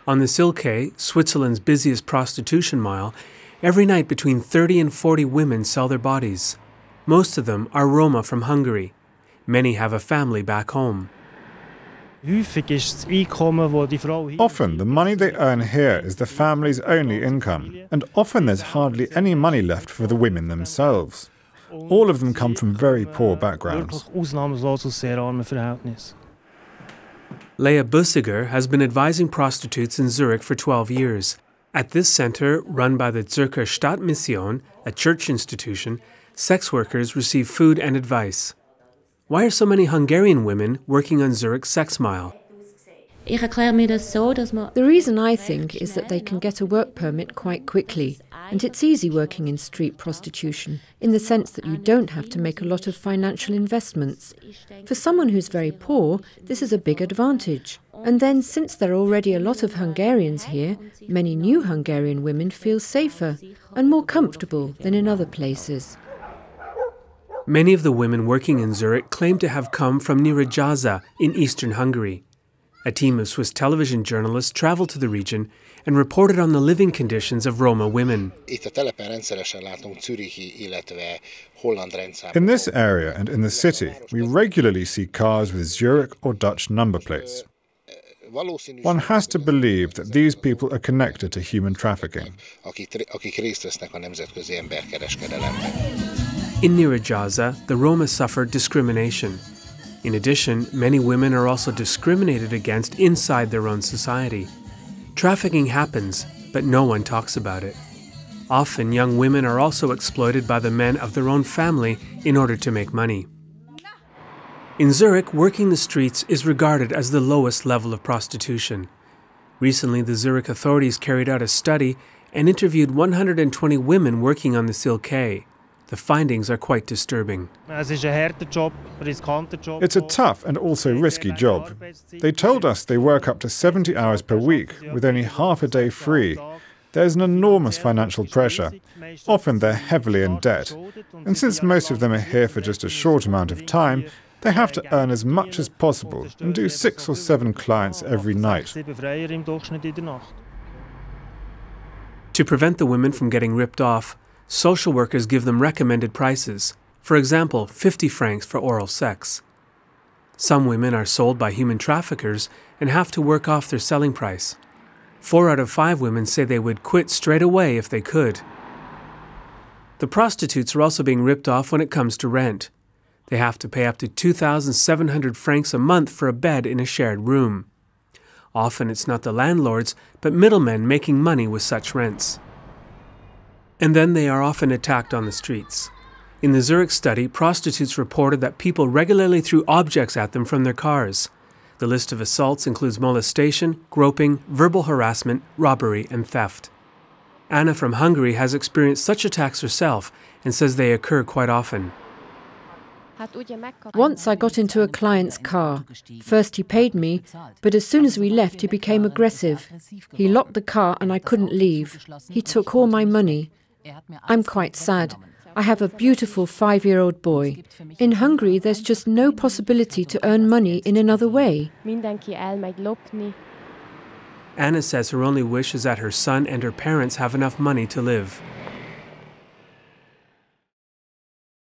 On the Silke, Switzerland's busiest prostitution mile, every night between 30 and 40 women sell their bodies. Most of them are Roma from Hungary. Many have a family back home. Often the money they earn here is the family's only income, and often there's hardly any money left for the women themselves. All of them come from very poor backgrounds. Lea Bösiger has been advising prostitutes in Zurich for 12 years. At this center, run by the Zürcher Stadtmission, a church institution, sex workers receive food and advice. Why are so many Hungarian women working on Zurich's sex mile? The reason I think is that they can get a work permit quite quickly, and it's easy working in street prostitution, in the sense that you don't have to make a lot of financial investments. For someone who's very poor, this is a big advantage. And then, since there are already a lot of Hungarians here, many new Hungarian women feel safer and more comfortable than in other places. Many of the women working in Zurich claim to have come from Nyíregyháza in eastern Hungary. A team of Swiss television journalists traveled to the region and reported on the living conditions of Roma women. In this area and in the city, we regularly see cars with Zurich or Dutch number plates. One has to believe that these people are connected to human trafficking. In Nyíregyháza, the Roma suffer discrimination. In addition, many women are also discriminated against inside their own society. Trafficking happens, but no one talks about it. Often, young women are also exploited by the men of their own family in order to make money. In Zurich, working the streets is regarded as the lowest level of prostitution. Recently, the Zurich authorities carried out a study and interviewed 120 women working on the Silke. The findings are quite disturbing. It's a tough and also risky job. They told us they work up to 70 hours per week with only half a day free. There's an enormous financial pressure. Often they're heavily in debt. And since most of them are here for just a short amount of time, they have to earn as much as possible and do 6 or 7 clients every night. To prevent the women from getting ripped off, social workers give them recommended prices. For example, 50 francs for oral sex. Some women are sold by human traffickers and have to work off their selling price. 4 out of 5 women say they would quit straight away if they could. The prostitutes are also being ripped off when it comes to rent. They have to pay up to 2,700 francs a month for a bed in a shared room. Often it's not the landlords, but middlemen making money with such rents. And then they are often attacked on the streets. In the Zurich study, prostitutes reported that people regularly threw objects at them from their cars. The list of assaults includes molestation, groping, verbal harassment, robbery, and theft. Anna from Hungary has experienced such attacks herself and says they occur quite often. Once I got into a client's car. First he paid me, but as soon as we left he became aggressive. He locked the car and I couldn't leave. He took all my money. I'm quite sad. I have a beautiful 5-year-old boy. In Hungary there's just no possibility to earn money in another way. Anna says her only wish is that her son and her parents have enough money to live.